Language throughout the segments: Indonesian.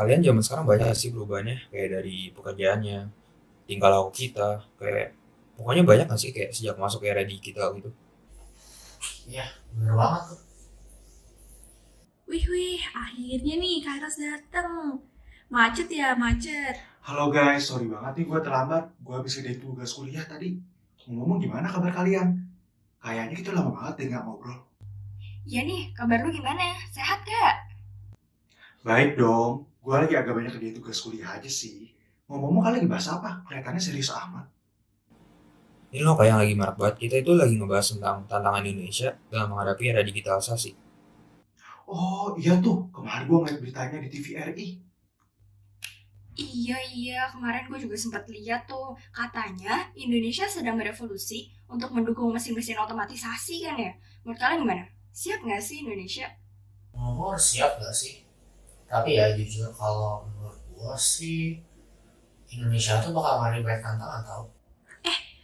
kalian zaman sekarang banyak gak sih perubahannya? Kayak dari pekerjaannya, tingkah laku kita, kayak pokoknya banyak gak sih kayak sejak masuk era digital gitu? Iya, bener banget tuh. Wih, wih, akhirnya nih Kairos dateng. Macet ya, macet. Halo guys, sorry banget nih gue terlambat. Gue habis kerjain tugas kuliah tadi. Ngomong gimana kabar kalian? Kayaknya kita lama banget deh nggak ngobrol. Iya nih, kabar lu gimana? Sehat gak? Baik dong, gue lagi agak banyak kerjain tugas kuliah aja sih. Ngomong-ngomong kalian lagi bahas apa? Kelihatannya serius amat. Ini loh kayak yang lagi marak banget, kita itu lagi ngebahas tentang tantangan Indonesia dalam menghadapi era digitalisasi. Oh iya tuh, kemarin gue ngeliat beritanya di TVRI. Iya, kemarin gue juga sempat lihat tuh. Katanya Indonesia sedang berevolusi untuk mendukung mesin-mesin otomatisasi kan ya? Menurut kalian gimana? Siap gak sih Indonesia? Ngomong siap gak sih? Tapi ya jujur kalau menurut gua sih Indonesia tuh bakal ngadepin banyak tantangan tau.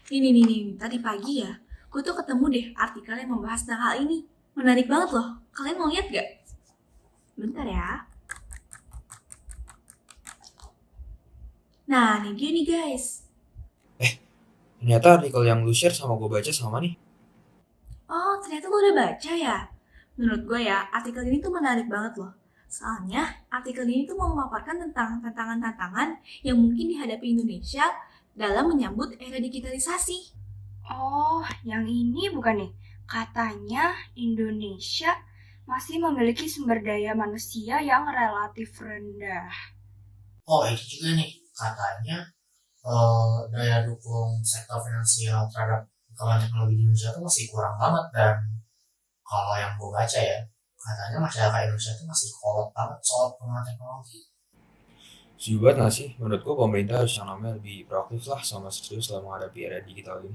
Nih, tadi pagi ya, gue tuh ketemu deh artikel yang membahas tentang hal ini. Menarik banget loh. Kalian mau lihat gak? Bentar ya. Nah, ini dia nih guys. Ternyata artikel yang lu share sama gue baca sama nih. Oh, ternyata lo udah baca ya? Menurut gue ya, artikel ini tuh menarik banget loh. Soalnya, artikel ini tuh memaparkan tentang tantangan-tantangan yang mungkin dihadapi Indonesia dalam menyambut era digitalisasi. Oh, yang ini bukan nih. Katanya Indonesia masih memiliki sumber daya manusia yang relatif rendah. Oh itu juga nih, katanya daya dukung sektor finansial terhadap perkembangan teknologi di Indonesia tuh masih kurang banget. Dan kalau yang gue baca ya, katanya masyarakat Indonesia tuh masih kolot banget soal pengembangan teknologi. Setuju banget gak sih? Menurut gue pemerintah harus yang namanya lebih proaktif lah sama serius dalam menghadapi era digital ini.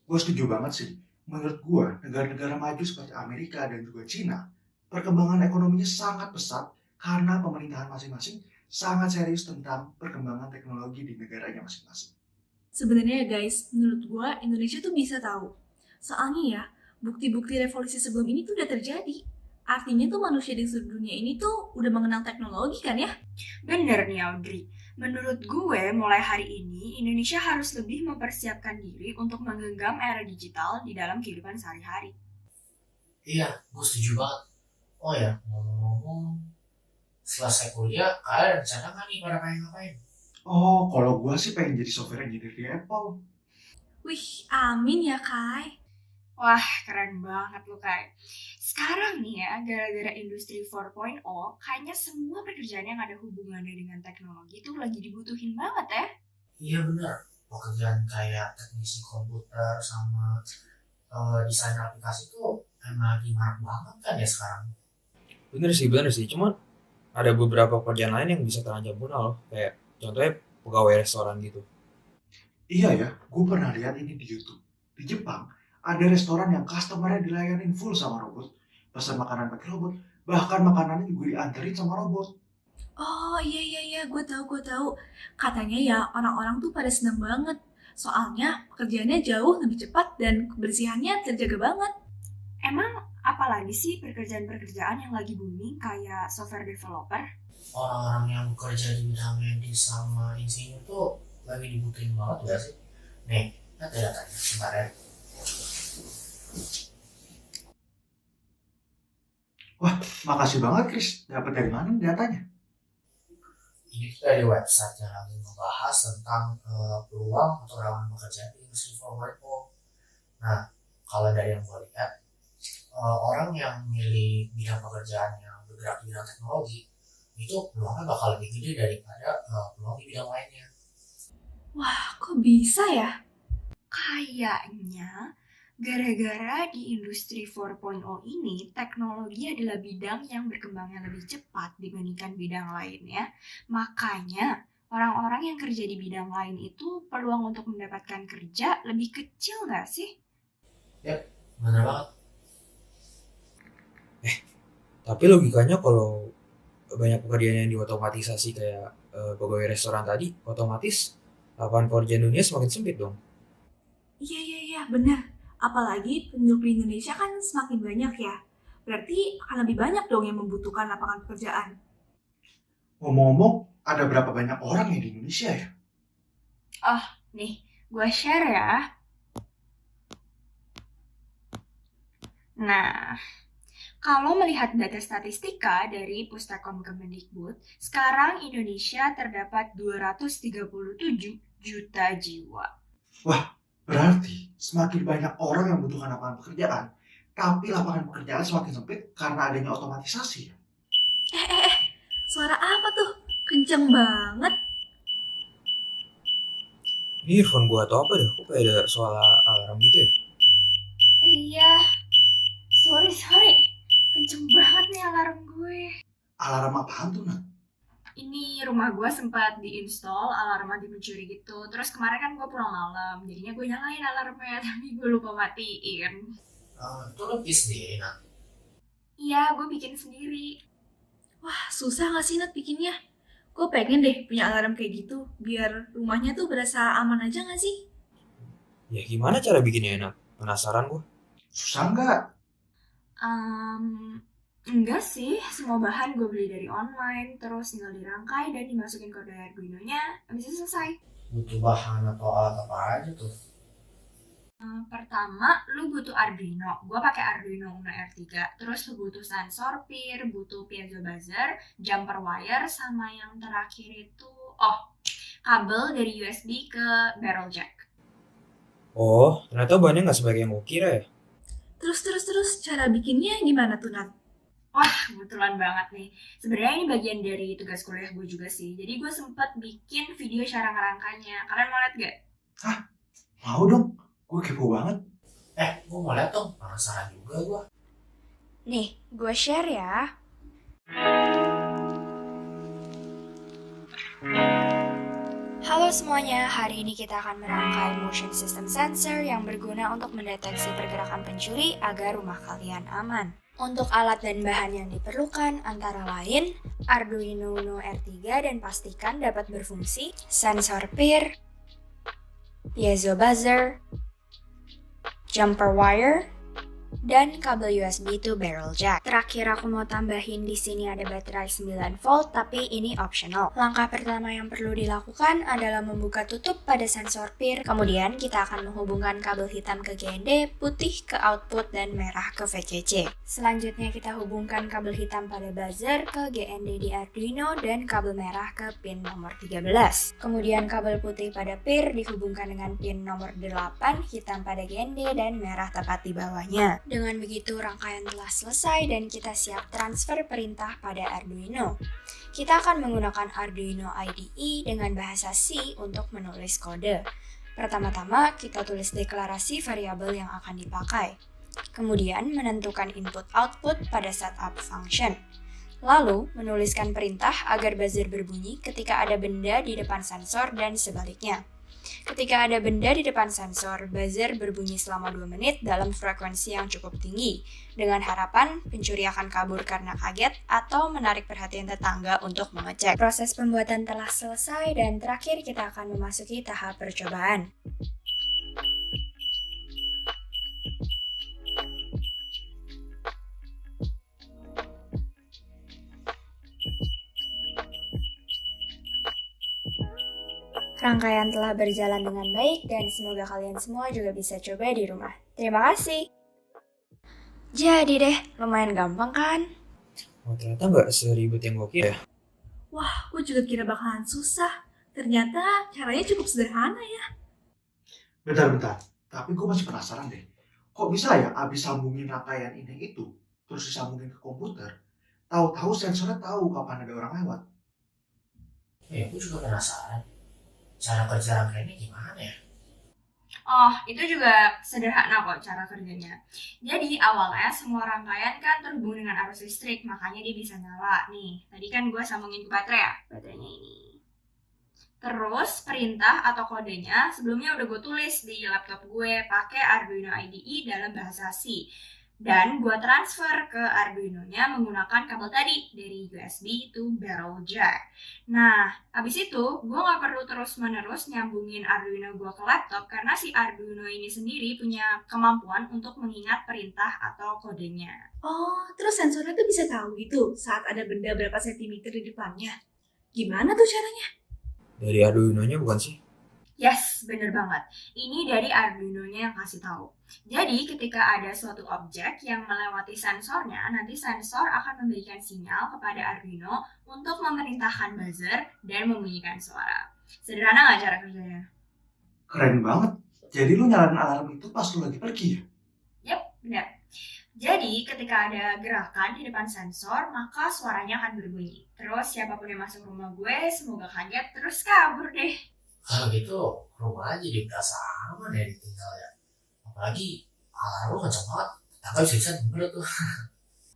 Gue setuju banget sih. Menurut gue, negara-negara maju seperti Amerika dan juga Cina, perkembangan ekonominya sangat pesat karena pemerintahan masing-masing sangat serius tentang perkembangan teknologi di negaranya masing-masing. Sebenarnya ya guys, menurut gue Indonesia tuh bisa tahu. Soalnya ya, bukti-bukti revolusi sebelum ini tuh udah terjadi. Artinya tuh manusia di seluruh dunia ini tuh udah mengenal teknologi kan ya? Bener nih Audrey. Menurut gue mulai hari ini Indonesia harus lebih mempersiapkan diri untuk menggenggam era digital di dalam kehidupan sehari-hari. Iya, gue setuju banget. Oh ya, ngomong-ngomong, selesai kuliah, kalian rencana nggak nih pada pengen ngapain? Oh, kalau gue sih pengen jadi software engineer di Apple. Wih, amin ya Kai. Wah, keren banget lu Kai. Sekarang nih ya, gara-gara industri 4.0, kayaknya semua pekerjaan yang ada hubungannya dengan teknologi tuh lagi dibutuhin banget ya. Iya bener, pekerjaan kayak teknisi komputer sama desain aplikasi tuh emang lagi marak banget kan ya sekarang. Bener sih. Cuman ada beberapa pekerjaan lain yang bisa terancam punah loh. Kayak contohnya pegawai restoran gitu. Iya ya, gue pernah lihat ini di YouTube. Di Jepang, ada restoran yang customer-nya dilayanin full sama robot. Pesan makanan pakai robot, bahkan makanannya juga dianterin sama robot. Oh iya, gue tahu. Katanya ya orang-orang tuh pada seneng banget. Soalnya pekerjaannya jauh lebih cepat dan kebersihannya terjaga banget. Emang apalagi sih pekerjaan-pekerjaan yang lagi booming kayak software developer? Orang-orang yang bekerja di bidang medis sama insinyur tuh lagi dibutuhin banget gak sih? Nih, lihat ya datanya, sebentar ya. Wah, makasih banget Chris. Dapat dari mana nih datanya? Ini tuh dari website yang lagi membahas tentang peluang atau lowongan pekerjaan di industri 4.0. Nah, kalau dari yang gue lihat, orang yang milih bidang pekerjaan yang bergerak di bidang teknologi itu peluangnya bakal lebih gede daripada peluang di bidang lainnya. Wah, kok bisa ya? Kayaknya gara-gara di industri 4.0 ini teknologi adalah bidang yang berkembangnya lebih cepat dibandingkan bidang lainnya. Makanya orang-orang yang kerja di bidang lain itu peluang untuk mendapatkan kerja lebih kecil nggak sih? Yap, bener banget. Tapi logikanya kalau banyak pekerjaan yang diotomatisasi kayak pegawai restoran tadi, otomatis lapangan pekerjaan dunia semakin sempit dong. Iya, benar. Apalagi penduduk di Indonesia kan semakin banyak ya. Berarti akan lebih banyak dong yang membutuhkan lapangan pekerjaan. Ngomong-ngomong, ada berapa banyak orang yang di Indonesia ya? Nih, gue share ya. Nah, kalau melihat data statistika dari Pustakom Kemendikbud, sekarang Indonesia terdapat 237 juta jiwa. Berarti semakin banyak orang yang membutuhkan lapangan pekerjaan, tapi lapangan pekerjaan semakin sempit karena adanya otomatisasi. Suara apa tuh? Kenceng banget. Ini earphone gua atau apa dah? Kok kayak ada suara alarm gitu ya? Iya, sorry. Kenceng banget nih alarm gue. Alarm apaan tuh, Nat? Ini rumah gue sempat diinstal alarm anti pencuri gitu. Terus kemarin kan gue pulang malam, jadinya gue nyalain alarmnya, tapi gue lupa matiin. Itu lo bikin sendiri, Nat. Iya, gue bikin sendiri. Wah, susah gak sih Nat bikinnya? Gue pengen deh punya alarm kayak gitu, biar rumahnya tuh berasa aman aja gak sih? Ya gimana cara bikinnya Nat? Penasaran gua. Susah nggak? Enggak sih, semua bahan gue beli dari online, terus tinggal dirangkai dan dimasukin kode Arduino-nya, habis itu selesai. Butuh bahan atau alat apa aja tuh? Pertama, lu butuh Arduino. Gue pakai Arduino Uno R3. Terus lu butuh sensor peer, butuh piezo buzzer, jumper wire, sama yang terakhir itu kabel dari USB ke barrel jack. Oh, ternyata bahannya nggak sebaik yang gua kira ya. Terus, cara bikinnya gimana tuh Nat? Wah, kebetulan banget nih. Sebenarnya ini bagian dari tugas kuliah gue juga sih. Jadi gue sempat bikin video cara ngerangkanya. Kalian mau lihat gak? Mau dong, gue kepo banget. Gue mau lihat dong, penasaran juga gue. Nih, gue share ya. Halo semuanya, hari ini kita akan merangkai motion system sensor yang berguna untuk mendeteksi pergerakan pencuri agar rumah kalian aman. Untuk alat dan bahan yang diperlukan antara lain Arduino Uno R3 dan pastikan dapat berfungsi, sensor peer, piezo buzzer, jumper wire, dan kabel USB to barrel jack. Terakhir aku mau tambahin di sini ada baterai 9 volt tapi ini optional. Langkah pertama yang perlu dilakukan adalah membuka tutup pada sensor peer. Kemudian kita akan menghubungkan kabel hitam ke GND, putih ke output dan merah ke VCC. Selanjutnya kita hubungkan kabel hitam pada buzzer ke GND di Arduino dan kabel merah ke pin nomor 13. Kemudian kabel putih pada peer dihubungkan dengan pin nomor 8, hitam pada GND dan merah tepat di bawahnya. Dengan begitu rangkaian telah selesai dan kita siap transfer perintah pada Arduino. Kita akan menggunakan Arduino IDE dengan bahasa C untuk menulis kode. Pertama-tama kita tulis deklarasi variabel yang akan dipakai. Kemudian menentukan input-output pada setup function. Lalu menuliskan perintah agar buzzer berbunyi ketika ada benda di depan sensor dan sebaliknya. Ketika ada benda di depan sensor, buzzer berbunyi selama 2 menit dalam frekuensi yang cukup tinggi, dengan harapan pencuri akan kabur karena kaget atau menarik perhatian tetangga untuk mengecek. Proses pembuatan telah selesai dan terakhir kita akan memasuki tahap percobaan. Rangkaian telah berjalan dengan baik dan semoga kalian semua juga bisa coba di rumah. Terima kasih. Jadi deh, lumayan gampang kan? Oh, ternyata nggak seribet yang gua kira ya. Wah, gue juga kira bakalan susah. Ternyata caranya cukup sederhana ya. Bentar. Tapi gue masih penasaran deh. Kok bisa ya abis sambungin rangkaian ini itu, terus disambungin ke komputer, tahu-tahu sensornya tahu kapan ada orang lewat? Gue juga penasaran. Cara kerja rangkaiannya gimana ya? Itu juga sederhana kok cara kerjanya. Jadi awalnya semua rangkaian kan terhubung dengan arus listrik, makanya dia bisa nyala. Nih, tadi kan gue sambungin ke baterai ya, baterainya ini. Terus perintah atau kodenya sebelumnya udah gue tulis di laptop gue pakai Arduino IDE dalam bahasa C. Dan gue transfer ke Arduino-nya menggunakan kabel tadi dari USB to barrel jack. Nah, abis itu gue gak perlu terus-menerus nyambungin Arduino gue ke laptop karena si Arduino ini sendiri punya kemampuan untuk mengingat perintah atau kodenya. Oh, terus sensornya tuh bisa tahu gitu saat ada benda berapa sentimeter di depannya. Gimana tuh caranya? Dari Arduino-nya bukan sih? Yes, bener banget. Ini dari Arduino-nya yang kasih tahu. Jadi, ketika ada suatu objek yang melewati sensornya, nanti sensor akan memberikan sinyal kepada Arduino untuk memerintahkan buzzer dan membunyikan suara. Sederhana nggak cara kerjanya? Keren banget. Jadi lu nyalain alarm itu pas lu lagi pergi ya? Yap, benar. Jadi, ketika ada gerakan di depan sensor, maka suaranya akan berbunyi. Terus, siapapun yang masuk rumah gue, semoga kaget, terus kabur deh. Kalau gitu rumah jadi berasa aman ya ditinggal ya. Apalagi alarm lu kenceng banget. Tetangga bisa denger tuh.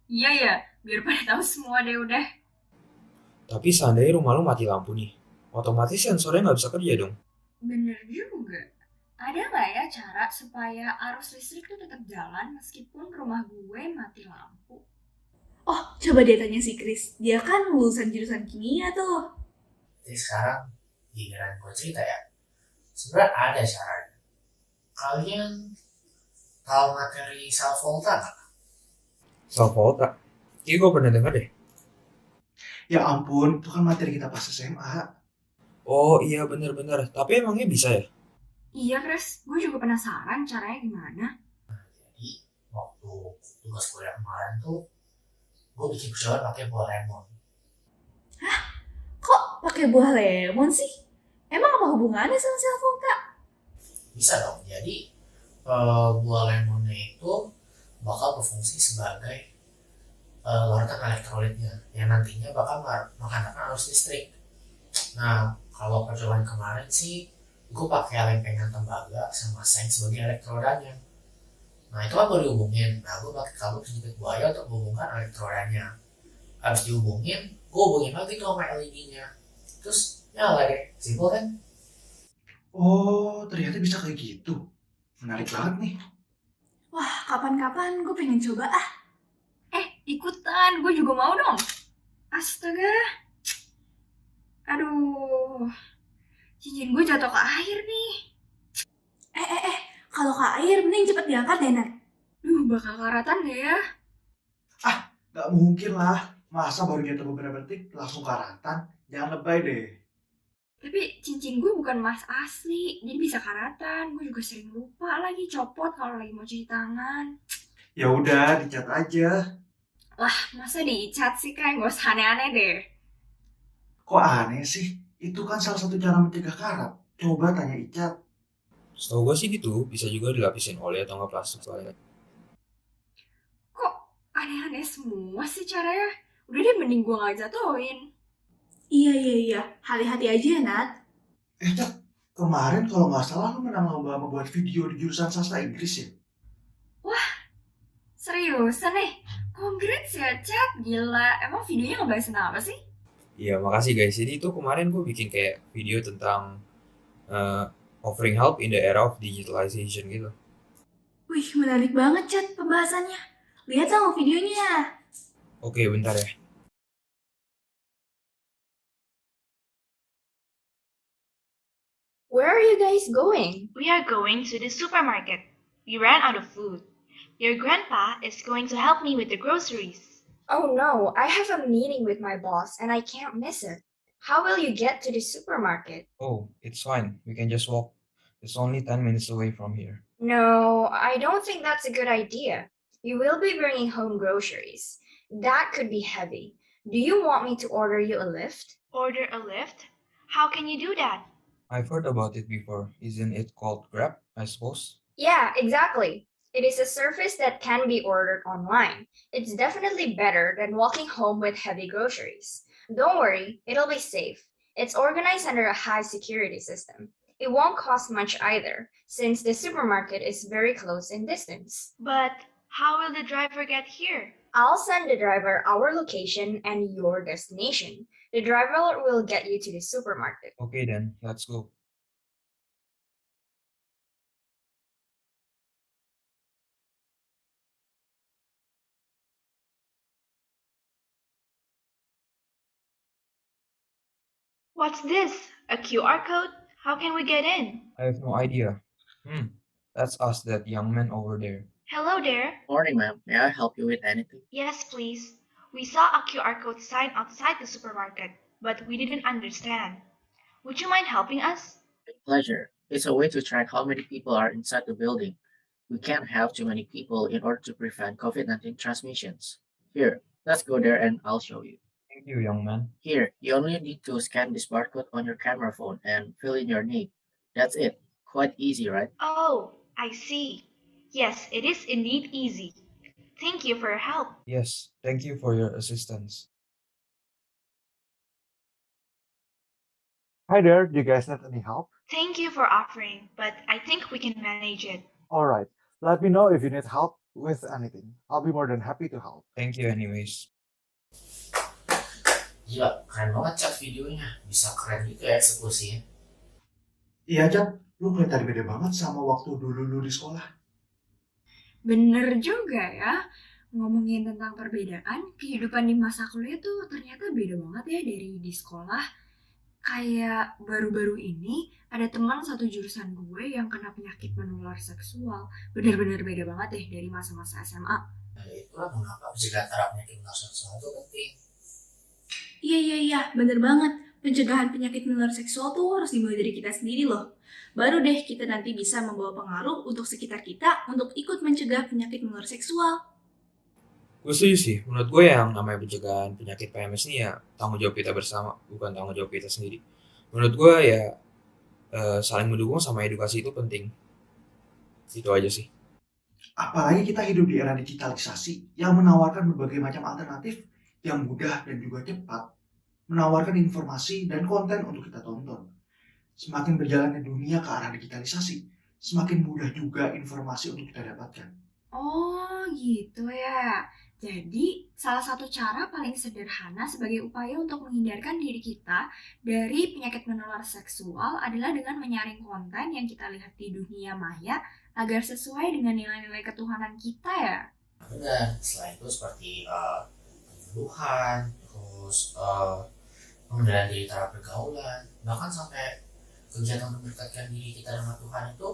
Iya ya, biar pada tahu semua deh udah. Tapi seandainya rumah lu mati lampu nih, otomatis sensornya nggak bisa kerja dong. Bener juga. Ada nggak ya cara supaya arus listrik tuh tetap jalan meskipun rumah gue mati lampu? Oh, coba dia tanya si Chris. Dia kan lulusan jurusan kimia tuh. Jadi sekarang giliran gue cerita ya. Sebenarnya ada caranya. Kalian tahu materi sel volta nggak? Sel volta. Iya gue pernah dengar deh. Ya ampun, itu kan materi kita pas SMA. Oh iya bener-bener. Tapi emangnya bisa ya? Iya Chris, gue juga penasaran caranya gimana. Jadi waktu tugas kuliah kemarin tuh gue bikin percobaan pakai buah lemon. Kok pakai buah lemon sih? Emang apa hubungannya sama sel volta? Bisa dong. Jadi buah lemonnya itu bakal berfungsi sebagai larutan elektrolitnya yang nantinya bakal menghantarkan arus listrik. Nah, kalau percobaan kemarin sih gue pakai lempengan tembaga sama seng sebagai elektrodanya. Nah, itu kan baru dihubungin. Nah, gue pakai kabel penjepit buaya untuk menghubungkan elektrodanya. Habis dihubungin, gue hubungin lagi tuh sama LED-nya. Terus nyala deh. Simpel kan? Oh, ternyata bisa kayak gitu. Menarik banget nih. Wah, kapan-kapan gue pengen coba ah. Ikutan, gue juga mau dong. Astaga. Aduh, cincin gue jatuh ke air nih. Kalau ke air, mending cepet diangkat deh, Nat. Bakal karatan gak ya? Gak mungkin lah. Masa baru jatuh beberapa detik langsung karatan? Jangan lebay deh. Tapi cincin gue bukan emas asli, jadi bisa karatan. Gue juga sering lupa lagi copot kalau lagi mau cuci tangan. Ya udah, dicat aja. Masa diicat sih kan, gak usah aneh-aneh deh. Kok aneh sih? Itu kan salah satu cara mencegah karat. Coba tanya Icat. Setahu gue sih gitu, bisa juga dilapisin oleh atau nggak plastik lain. Kok aneh-aneh semua sih caranya? Udah deh, mending gue gak jatuhin. Iya. Hati-hati aja ya, Nat. Cat, kemarin kalau nggak salah lu menang lomba membuat video di jurusan sastra Inggris ya? Seriusan nih? Congrats ya, Chat. Gila, emang videonya ngebahas tentang apa sih? Iya makasih guys, jadi itu kemarin gue bikin kayak video tentang offering help in the era of digitalization gitu. Wih, menarik banget, Chat, pembahasannya. Lihat dong videonya. Oke bentar ya. Where are you guys going? We are going to the supermarket. We ran out of food. Your grandpa is going to help me with the groceries. Oh no, I have a meeting with my boss and I can't miss it. How will you get to the supermarket? Oh, it's fine. We can just walk. It's only 10 minutes away from here. No, I don't think that's a good idea. You will be bringing home groceries. That could be heavy. Do you want me to order you a lift? Order a lift? How can you do that? I've heard about it before. Isn't it called Grab, I suppose? Yeah, exactly. It is a service that can be ordered online. It's definitely better than walking home with heavy groceries. Don't worry, it'll be safe. It's organized under a high security system. It won't cost much either, since the supermarket is very close in distance. But how will the driver get here? I'll send the driver our location and your destination. The driver will get you to the supermarket. Okay then, let's go. What's this? A QR code? How can we get in? I have no idea. Let's ask that young man over there. Hello there. Morning, ma'am. May I help you with anything? Yes, please. We saw a QR code sign outside the supermarket. but we didn't understand. Would you mind helping us? Pleasure. It's a way to track how many people are inside the building. We can't have too many people in order to prevent COVID-19 transmissions. Here, let's go there and I'll show you. Thank you, young man. Here, you only need to scan this barcode on your camera phone and fill in your name. That's it. Quite easy, right? Oh, I see. Yes, it is indeed easy. Thank you for your help. Yes, thank you for your assistance. Hi there, do you guys need any help? Thank you for offering, but I think we can manage it. Alright, let me know if you need help with anything. I'll be more than happy to help. Thank you anyways. Gila, keren banget Chat videonya. Bisa keren gitu ya eksekusinya. Iya, Cat, lu kelihatan beda banget sama waktu dulu lu di sekolah. Bener juga ya. Ngomongin tentang perbedaan, kehidupan di masa kuliah tuh ternyata beda banget ya dari di sekolah. Kayak baru-baru ini ada teman satu jurusan gue yang kena penyakit menular seksual. Bener-bener beda banget deh dari masa-masa SMA. Nah, itulah mengapa pencegahan terhadap penyakit menular seksual itu penting. Iya, bener banget. Pencegahan penyakit menular seksual tuh harus dimulai dari kita sendiri loh. Baru deh kita nanti bisa membawa pengaruh untuk sekitar kita untuk ikut mencegah penyakit menular seksual. Gue setuju sih, menurut gue yang namanya pencegahan penyakit PMS ini ya tanggung jawab kita bersama, bukan tanggung jawab kita sendiri. Menurut gue ya saling mendukung sama edukasi itu penting. Itu aja sih. Apalagi kita hidup di era digitalisasi yang menawarkan berbagai macam alternatif yang mudah dan juga cepat menawarkan informasi dan konten untuk kita tonton. Semakin berjalannya dunia ke arah digitalisasi, semakin mudah juga informasi untuk kita dapatkan. Oh gitu ya. Jadi salah satu cara paling sederhana sebagai upaya untuk menghindarkan diri kita dari penyakit menular seksual adalah dengan menyaring konten yang kita lihat di dunia maya agar sesuai dengan nilai-nilai ketuhanan kita ya. Benar, selain itu seperti penyuluhan, terus pengendalian diri terhadap pergaulan, bahkan sampai kegiatan untuk mendekatkan diri kita dengan Tuhan itu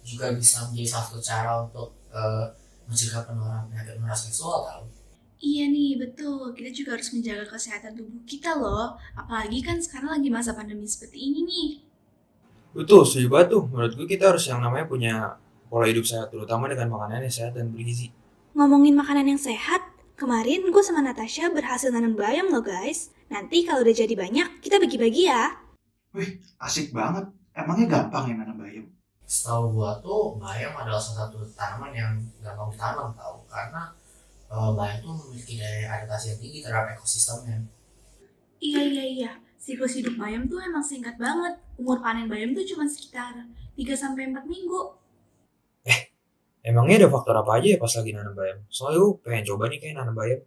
juga bisa menjadi salah satu cara untuk mencegah penularan penyakit menular seksual tau. Iya nih, betul. Kita juga harus menjaga kesehatan tubuh kita loh. Apalagi kan sekarang lagi masa pandemi seperti ini nih. Betul, setuju banget tuh. Menurut gue kita harus yang namanya punya pola hidup sehat, terutama dengan makanan yang sehat dan bergizi. Ngomongin makanan yang sehat, kemarin gue sama Natasha berhasil nanam bayam loh guys. Nanti kalau udah jadi banyak, kita bagi-bagi ya. Wih, asik banget. Emangnya gampang ya nanam bayam? Setahu gua tuh bayam adalah salah satu tanaman yang gampang ditanam tau, karena bayam tuh memiliki daya adaptasi yang tinggi terhadap ekosistemnya. Iya. Siklus hidup bayam tuh emang singkat banget. Umur panen bayam tuh cuma sekitar 3-4 minggu. Emangnya ada faktor apa aja ya pas lagi nanam bayam? Soalnya gue pengen coba nih kayak nanam bayam.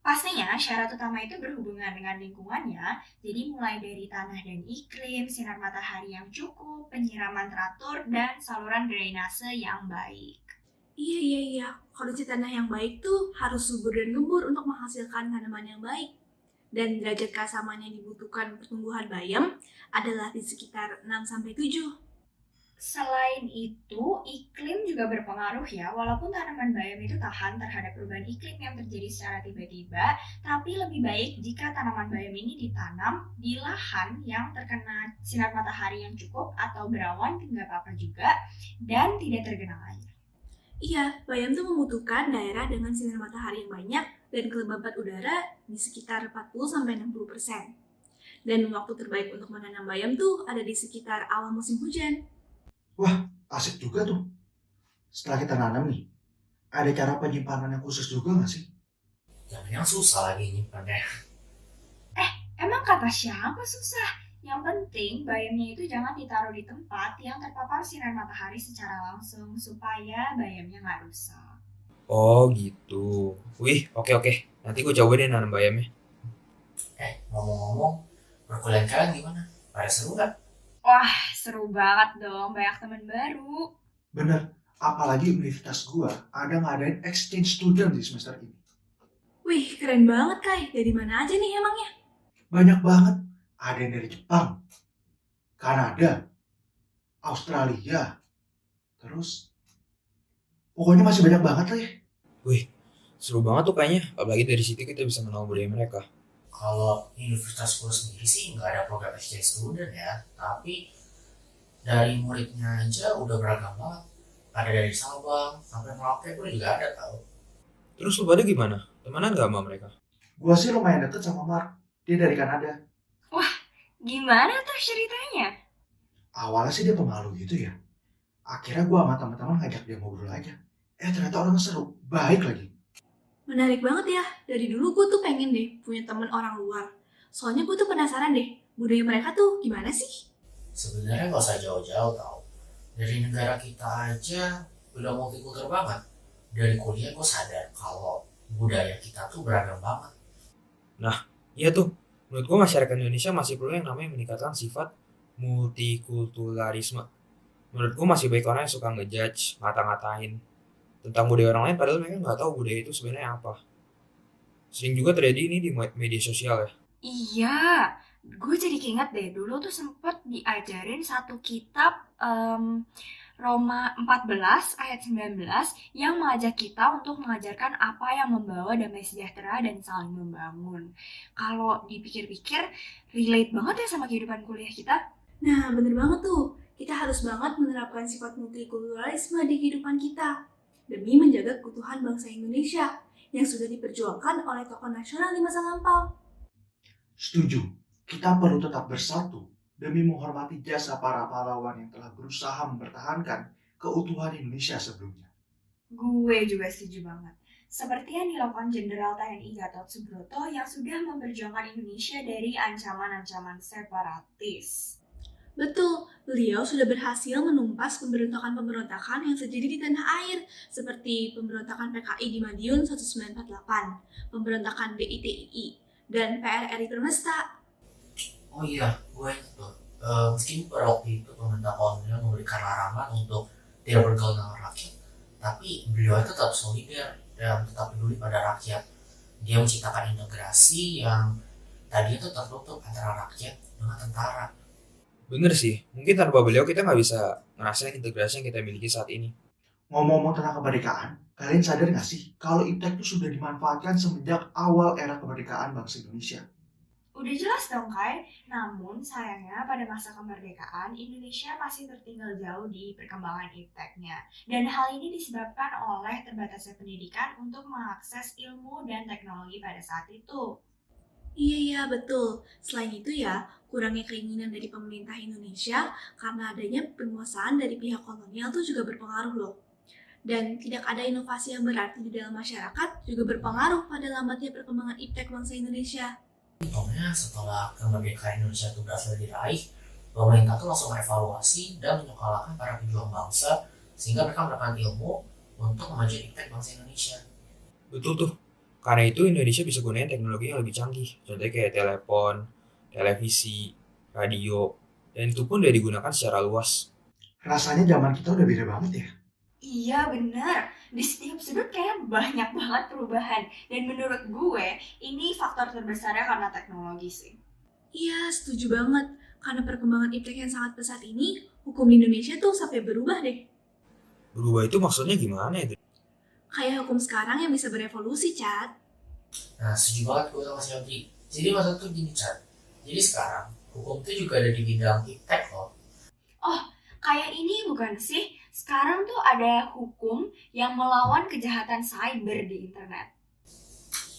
Pastinya syarat utama itu berhubungan dengan lingkungannya, jadi mulai dari tanah dan iklim, sinar matahari yang cukup, penyiraman teratur, dan saluran drainase yang baik. Iya. Kondisi tanah yang baik tuh harus subur dan gembur untuk menghasilkan tanaman yang baik. Dan derajat keasaman yang dibutuhkan pertumbuhan bayam adalah di sekitar 6-7. Selain itu, iklim juga berpengaruh ya, walaupun tanaman bayam itu tahan terhadap perubahan iklim yang terjadi secara tiba-tiba, tapi lebih baik jika tanaman bayam ini ditanam di lahan yang terkena sinar matahari yang cukup atau berawan, nggak apa-apa juga, dan tidak tergenang air. Iya, bayam tuh membutuhkan daerah dengan sinar matahari yang banyak dan kelembapan udara di sekitar 40-60%. Dan waktu terbaik untuk menanam bayam tuh ada di sekitar awal musim hujan. Wah, asik juga tuh. Setelah kita nanam nih, ada cara penyimpanan yang khusus juga nggak sih? Jangan yang susah lagi nyimpannya. Emang kata siapa susah? Yang penting bayamnya itu jangan ditaruh di tempat yang terpapar sinar matahari secara langsung supaya bayamnya nggak rusak. Oh gitu. Wih, oke. Nanti gue coba deh nanam bayamnya. Ngomong-ngomong, perkuliahan kalian gimana? Pada seru kan? Wah, seru banget dong, banyak teman baru. Bener, apalagi universitas gua ada ngadain exchange student di semester ini. Wih, keren banget Kai. Dari mana aja nih emangnya? Banyak banget. Ada yang dari Jepang, Kanada, Australia, terus pokoknya masih banyak banget lah ya. Wih, seru banget tuh kayaknya. Apalagi dari situ kita bisa mengenal budaya mereka. Kalau universitas gue sendiri sih nggak ada program exchange student ya, tapi dari muridnya aja udah beragam banget. Ada dari Sabang sampai Merauke pun juga ada tau. Terus lu pada gimana? Temenan gak sama mereka? Gua sih lumayan deket sama Mark. Dia dari Kanada. Gimana tuh ceritanya? Awalnya sih dia pemalu gitu ya. Akhirnya gua sama teman-teman ngajak dia ngobrol aja. Ternyata orangnya seru, baik lagi. Menarik banget ya. Dari dulu gue tuh pengen deh punya temen orang luar. Soalnya gue tuh penasaran deh, budaya mereka tuh gimana sih? Sebenarnya nggak usah jauh-jauh tau. Dari negara kita aja udah multikultur banget. Dari kuliah gue sadar kalau budaya kita tuh beragam banget. Iya tuh, menurut gua masyarakat Indonesia masih perlu yang namanya meningkatkan sifat multikulturalisme. Menurut gua masih banyak orang yang suka ngejudge, ngata-ngatain tentang budaya orang lain padahal mereka nggak tahu budaya itu sebenarnya apa. Sering juga terjadi ini di media sosial ya. Iya, gue jadi keinget deh, dulu tuh sempet diajarin satu kitab Roma 14 ayat 19 yang mengajak kita untuk mengajarkan apa yang membawa damai sejahtera dan saling membangun. Kalau dipikir-pikir, relate banget ya sama kehidupan kuliah kita. Nah, bener banget tuh. Kita harus banget menerapkan sifat multikulturalisme di kehidupan kita demi menjaga keutuhan bangsa Indonesia yang sudah diperjuangkan oleh tokoh nasional di masa lampau. Setuju, kita perlu tetap bersatu demi menghormati jasa para pahlawan yang telah berusaha mempertahankan keutuhan Indonesia sebelumnya. Gue juga setuju banget. Seperti yang dilakukan Jenderal TNI Gatot Subroto yang sudah memperjuangkan Indonesia dari ancaman-ancaman separatis. Betul, beliau sudah berhasil menumpas pemberontakan-pemberontakan yang terjadi di tanah air, seperti pemberontakan PKI di Madiun 1948, pemberontakan DITII, dan PRRI Permesta. Oh iya, gue ingat tuh. Meskipun pada waktu itu pemerintah kolonial memberikan larangan untuk tidak bergaul dengan rakyat, tapi beliau itu tetap solider dan tetap peduli pada rakyat. Dia menciptakan integrasi yang tadinya tuh tertutup antara rakyat dengan tentara. Bener sih, mungkin tanpa beliau kita nggak bisa ngerasain integrasi yang kita miliki saat ini. Ngomong-ngomong tentang kemerdekaan, kalian sadar nggak sih kalau IPTEK itu sudah dimanfaatkan semenjak awal era kemerdekaan bangsa Indonesia? Udah jelas dong, Kai. Namun, sayangnya pada masa kemerdekaan, Indonesia masih tertinggal jauh di perkembangan ipteknya. Dan hal ini disebabkan oleh terbatasnya pendidikan untuk mengakses ilmu dan teknologi pada saat itu. Iya, betul. Selain itu ya, kurangnya keinginan dari pemerintah Indonesia karena adanya penguasaan dari pihak kolonial tuh juga berpengaruh loh. Dan tidak ada inovasi yang berarti di dalam masyarakat juga berpengaruh pada lambatnya perkembangan iptek bangsa Indonesia. Untungnya setelah kemerdekaan Indonesia itu berhasil diraih, pemerintah tuh langsung evaluasi dan menyekolahkan para pejuang bangsa sehingga mereka mendapatkan ilmu untuk memajukan iptek bangsa Indonesia. Betul tuh. Karena itu Indonesia bisa gunain teknologi yang lebih canggih. Contohnya kayak telepon, televisi, radio, dan itu pun udah digunakan secara luas. Rasanya zaman kita udah beda banget ya. Iya benar, di setiap sudut kayak banyak banget perubahan. Dan menurut gue, ini faktor terbesarnya karena teknologi sih. Iya, setuju banget. Karena perkembangan iptek yang sangat pesat ini, hukum di Indonesia tuh sampai berubah deh. Berubah itu maksudnya gimana itu? Kayak hukum sekarang yang bisa berevolusi, Chad. Nah, setuju banget gue sama si Yodri. Jadi maksud tuh gini, Chan. Jadi sekarang, hukum itu juga ada di bidang iptek loh. Kayak ini bukan sih? Sekarang tuh ada hukum yang melawan kejahatan cyber di internet.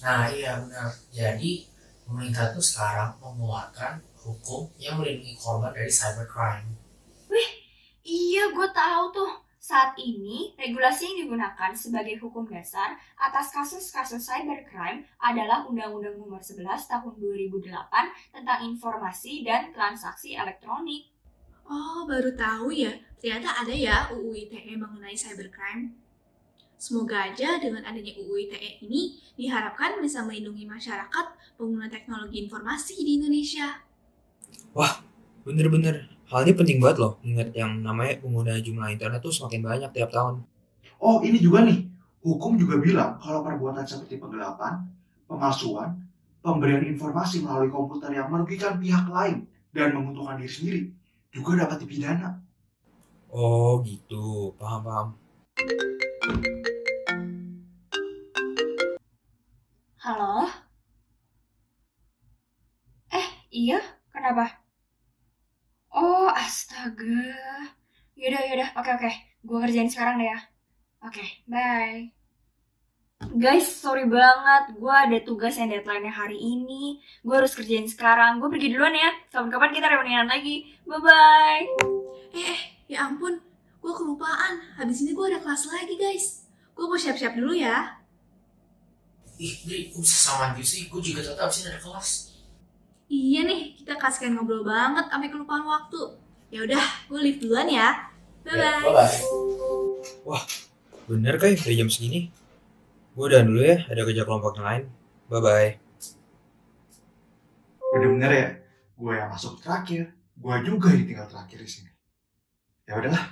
Nah, iya benar. Jadi, pemerintah tuh sekarang mengeluarkan hukum yang melindungi korban dari cybercrime. Iya, gue tahu tuh. Saat ini, regulasi yang digunakan sebagai hukum dasar atas kasus-kasus cybercrime adalah Undang-Undang Nomor 11 Tahun 2008 tentang Informasi dan Transaksi Elektronik. Oh, baru tahu ya. Ternyata ada ya UU ITE mengenai cybercrime. Semoga aja dengan adanya UU ITE ini diharapkan bisa melindungi masyarakat pengguna teknologi informasi di Indonesia. Bener-bener. Hal ini penting banget loh. Ingat yang namanya pengguna jumlah internet tuh semakin banyak tiap tahun. Oh, ini juga nih. Hukum juga bilang kalau perbuatan seperti penggelapan, pemalsuan, pemberian informasi melalui komputer yang merugikan pihak lain dan menguntungkan diri sendiri juga dapat dipidana. Oh gitu, paham-paham. Halo? Iya, kenapa? Oh, astaga. Yaudah, oke. Gue kerjain sekarang deh ya. Oke, bye. Guys, sorry banget. Gue ada tugas yang deadline-nya hari ini. Gue harus kerjain sekarang. Gue pergi duluan ya. Kapan-kapan kita reunian lagi. Bye-bye. Ya ampun, gue kelupaan. Habis ini gue ada kelas lagi guys. Gue mau siap-siap dulu ya. Ih, Dri, kok bisa samaan gitu sih? Gue juga tetap abis ini ada kelas. Iya nih, kita kasihkan ngobrol banget sampai kelupaan waktu. Ya udah, gue leave duluan ya. Bye Ya, bye. bye-bye. Bener Kai, udah jam segini. Gue udahan dulu ya, ada kerja kelompok yang lain. Bye-bye. Bener-bener ya, gue yang masuk terakhir, gue juga yang ditinggal terakhir di sini. Ya udahlah,